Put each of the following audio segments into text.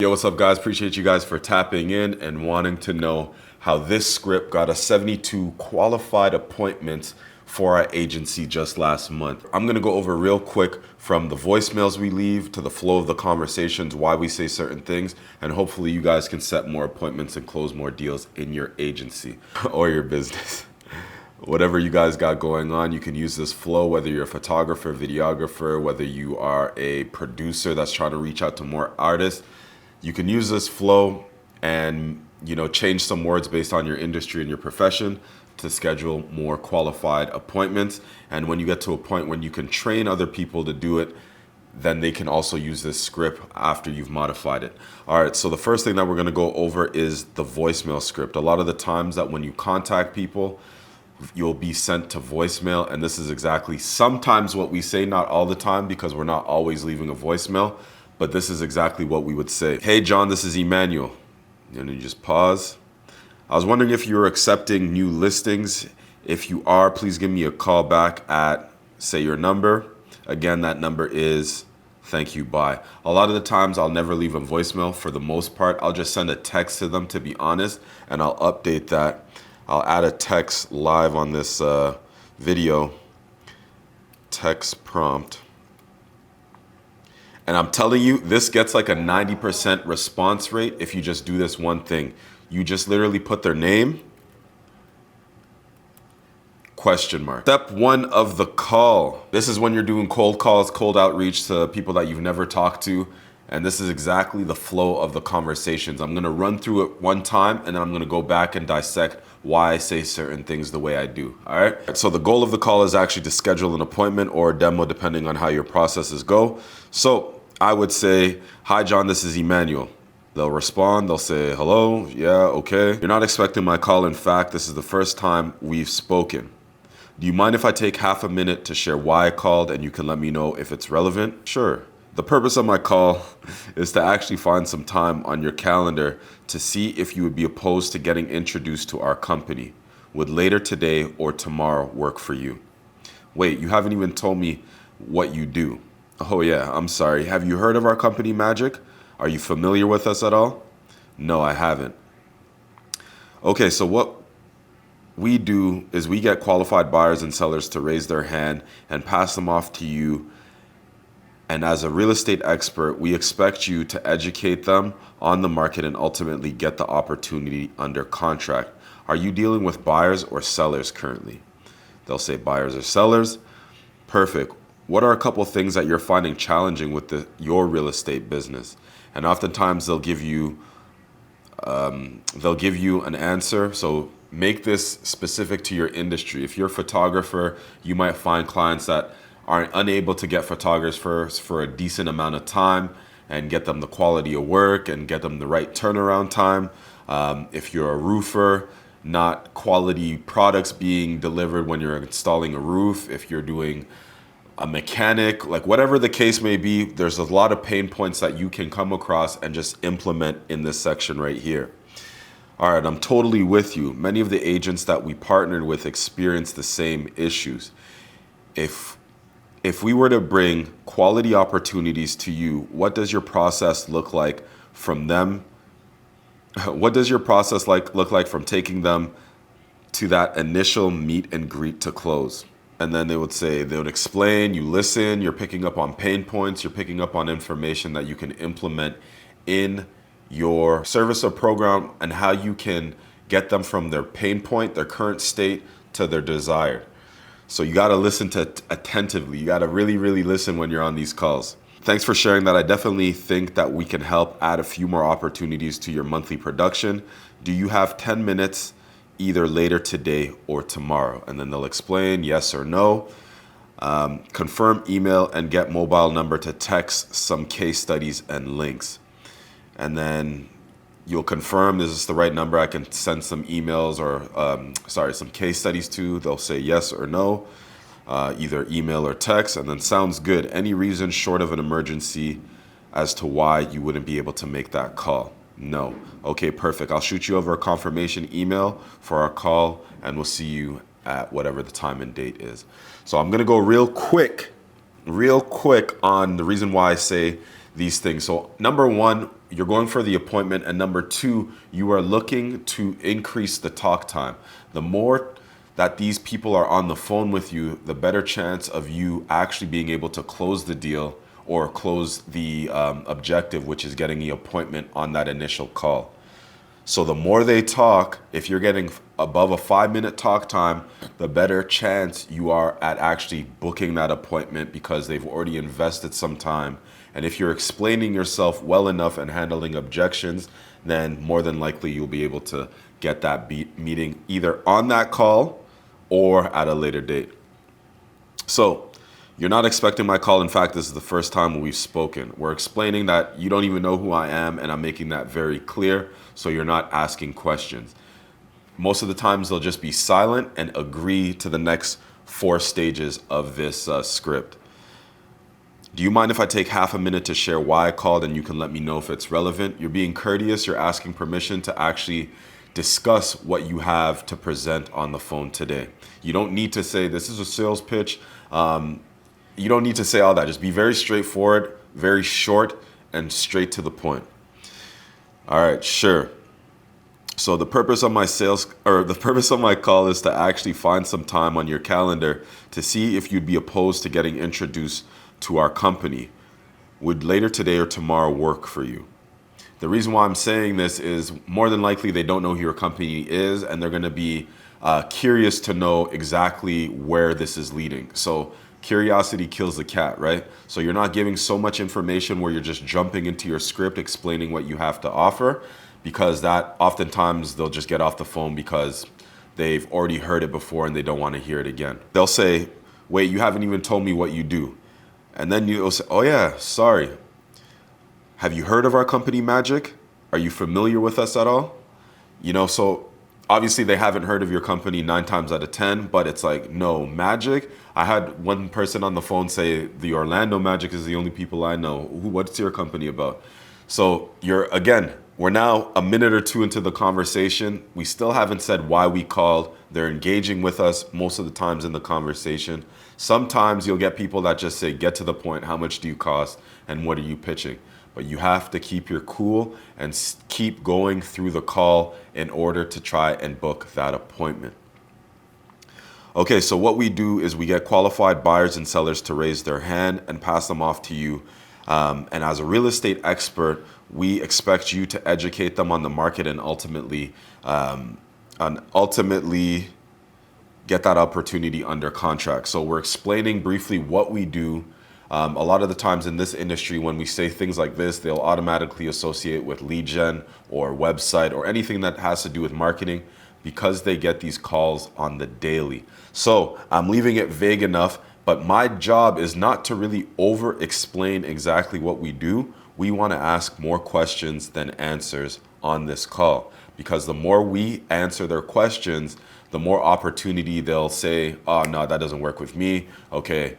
Yo, what's up guys? Appreciate you guys for tapping in and wanting to know how this script got us 72 qualified appointments for our agency just last month. I'm gonna go over real quick from the voicemails we leave to the flow of the conversations, why we say certain things, and hopefully you guys can set more appointments and close more deals in your agency or your business. Whatever you guys got going on, you can use this flow, whether you're a photographer, videographer, whether you are a producer that's trying to reach out to more artists. You can use this flow and, change some words based on your industry and your profession to schedule more qualified appointments. And when you get to a point when you can train other people to do it, then they can also use this script after you've modified it. All right, so the first thing that we're gonna go over is the voicemail script. A lot of the times that when you contact people, you'll be sent to voicemail, and this is exactly sometimes what we say, not all the time because we're not always leaving a voicemail, but this is exactly what we would say. Hey John, this is Emmanuel. And you just pause. I was wondering if you're accepting new listings. If you are, please give me a call back at, say your number. Again, that number is thank you, bye. A lot of the times I'll never leave a voicemail. For the most part, I'll just send a text to them, to be honest, and I'll update that. I'll add a text live on this video, text prompt. And I'm telling you, this gets like a 90% response rate if you just do this one thing. You just literally put their name, question mark. Step one of the call. This is when you're doing cold calls, cold outreach to people that you've never talked to. And this is exactly the flow of the conversations. I'm gonna run through it one time and then I'm gonna go back and dissect why I say certain things the way I do, all right? So the goal of the call is actually to schedule an appointment or a demo depending on how your processes go. So I would say, hi John, this is Emmanuel. They'll respond, they'll say, hello, yeah, okay. You're not expecting my call. In fact, this is the first time we've spoken. Do you mind if I take half a minute to share why I called and you can let me know if it's relevant? Sure. The purpose of my call is to actually find some time on your calendar to see if you would be opposed to getting introduced to our company. Would later today or tomorrow work for you? Wait, you haven't even told me what you do. Oh yeah, I'm sorry. Have you heard of our company, Magic? Are you familiar with us at all? No, I haven't. Okay, so what we do is we get qualified buyers and sellers to raise their hand and pass them off to you. And as a real estate expert, we expect you to educate them on the market and ultimately get the opportunity under contract. Are you dealing with buyers or sellers currently? They'll say buyers or sellers. Perfect. What are a couple of things that you're finding challenging with your real estate business? And oftentimes they'll give you an answer. So make this specific to your industry. If you're a photographer, you might find clients that are unable to get photographers for a decent amount of time and get them the quality of work and get them the right turnaround time. If you're a roofer, not quality products being delivered when you're installing a roof. If you're doing a mechanic, like whatever the case may be, there's a lot of pain points that you can come across and just implement in this section right here. All right, I'm totally with you. Many of the agents that we partnered with experience the same issues. If we were to bring quality opportunities to you, what does your process look like from them? What does your process look like from taking them to that initial meet and greet to close? And then they would explain, you listen, you're picking up on pain points, you're picking up on information that you can implement in your service or program and how you can get them from their pain point, their current state, to their desired. So you gotta listen to attentively. You gotta really, really listen when you're on these calls. Thanks for sharing that. I definitely think that we can help add a few more opportunities to your monthly production. Do you have 10 minutes either later today or tomorrow? And then they'll explain yes or no. Confirm email and get mobile number to text some case studies and links. And then you'll confirm this is the right number. I can send some emails or some case studies to. They'll say yes or no, either email or text, and then sounds good. Any reason short of an emergency as to why you wouldn't be able to make that call? No. Okay, perfect. I'll shoot you over a confirmation email for our call and we'll see you at whatever the time and date is. So I'm gonna go real quick on the reason why I say these things. So number one, you're going for the appointment, and number two, you are looking to increase the talk time. The more that these people are on the phone with you, the better chance of you actually being able to close the deal or close the objective, which is getting the appointment on that initial call. So the more they talk, if you're getting above a 5-minute talk time, the better chance you are at actually booking that appointment because they've already invested some time. And if you're explaining yourself well enough and handling objections, then more than likely you'll be able to get that meeting either on that call or at a later date. So you're not expecting my call. In fact, this is the first time we've spoken. We're explaining that you don't even know who I am, and I'm making that very clear so you're not asking questions. Most of the times they'll just be silent and agree to the next 4 stages of this script. Do you mind if I take half a minute to share why I called, and you can let me know if it's relevant? You're being courteous. You're asking permission to actually discuss what you have to present on the phone today. You don't need to say, this is a sales pitch. You don't need to say all that. Just be very straightforward, very short, and straight to the point. All right, sure. So the purpose of my call is to actually find some time on your calendar to see if you'd be opposed to getting introduced to our company. Would later today or tomorrow work for you? The reason why I'm saying this is more than likely they don't know who your company is, and they're going to be curious to know exactly where this is leading. So curiosity kills the cat, right? So you're not giving so much information where you're just jumping into your script explaining what you have to offer, because that oftentimes they'll just get off the phone because they've already heard it before and they don't want to hear it again. They'll say, wait, you haven't even told me what you do. And then you'll say, oh yeah, sorry. Have you heard of our company, Magic? Are you familiar with us at all? So obviously they haven't heard of your company 9 times out of 10, but it's like, no, Magic. I had one person on the phone say, the Orlando Magic is the only people I know. What's your company about? So we're now a minute or two into the conversation. We still haven't said why we called. They're engaging with us most of the times in the conversation. Sometimes you'll get people that just say, get to the point. How much do you cost? And what are you pitching? But you have to keep your cool and keep going through the call in order to try and book that appointment. Okay, so what we do is we get qualified buyers and sellers to raise their hand and pass them off to you. And as a real estate expert, we expect you to educate them on the market and ultimately get that opportunity under contract. So we're explaining briefly what we do. A lot of the times in this industry, when we say things like this, they'll automatically associate with lead gen or website or anything that has to do with marketing because they get these calls on the daily. So I'm leaving it vague enough, but my job is not to really over explain exactly what we do. We want to ask more questions than answers on this call, because the more we answer their questions, the more opportunity they'll say, oh no, that doesn't work with me. Okay.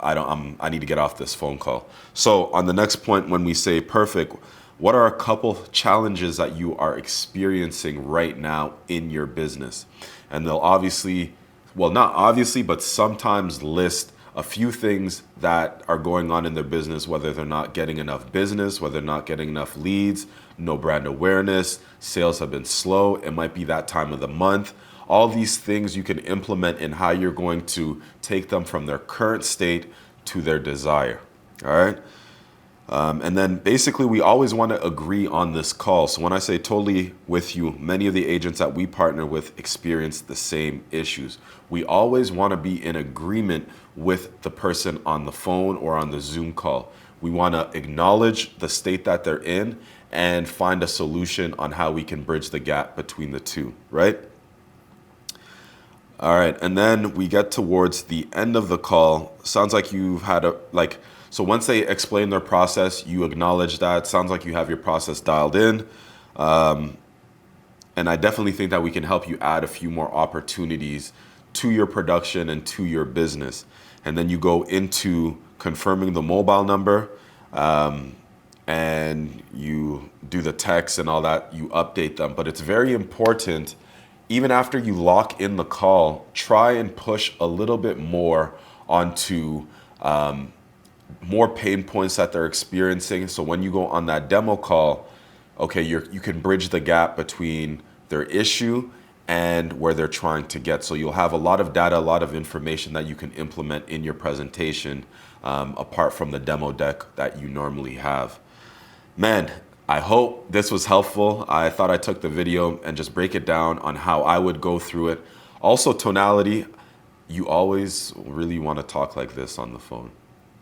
I need to get off this phone call. So on the next point, when we say perfect, what are a couple challenges that you are experiencing right now in your business? And they'll not obviously, but sometimes list a few things that are going on in their business, whether they're not getting enough business, whether they're not getting enough leads, no brand awareness, sales have been slow. It might be that time of the month. All these things you can implement in how you're going to take them from their current state to their desire. All right. And then basically we always want to agree on this call. So when I say totally with you, many of the agents that we partner with experience the same issues. We always want to be in agreement with the person on the phone or on the Zoom call. We want to acknowledge the state that they're in and find a solution on how we can bridge the gap between the two, right? All right, and then we get towards the end of the call. Sounds like you've had so once they explain their process, you acknowledge that. Sounds like you have your process dialed in. And I definitely think that we can help you add a few more opportunities to your production and to your business. And then you go into confirming the mobile number, and you do the text and all that, you update them. But it's very important, even after you lock in the call, try and push a little bit more onto more pain points that they're experiencing. So when you go on that demo call, okay, you can bridge the gap between their issue and where they're trying to get. So you'll have a lot of data, a lot of information that you can implement in your presentation, apart from the demo deck that you normally have. Man, I hope this was helpful. I thought I took the video and just break it down on how I would go through it. Also, tonality, you always really want to talk like this on the phone.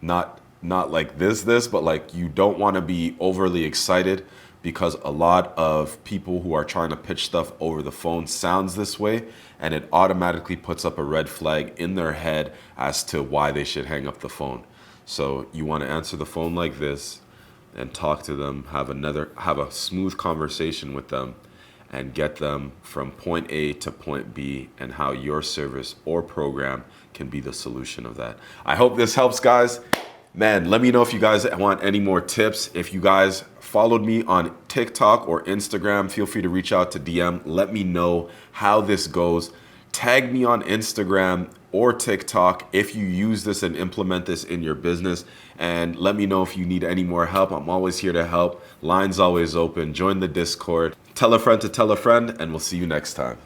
Not like this, but like you don't want to be overly excited, because a lot of people who are trying to pitch stuff over the phone sounds this way, and it automatically puts up a red flag in their head as to why they should hang up the phone. So you want to answer the phone like this and talk to them, have a smooth conversation with them, and get them from point A to point B, and how your service or program can be the solution of that. I hope this helps, guys. Man, let me know if you guys want any more tips. If you guys followed me on TikTok or Instagram, feel free to reach out to DM. Let me know how this goes. Tag me on Instagram or TikTok if you use this and implement this in your business. And let me know if you need any more help. I'm always here to help. Line's always open. Join the Discord. Tell a friend to tell a friend, and we'll see you next time.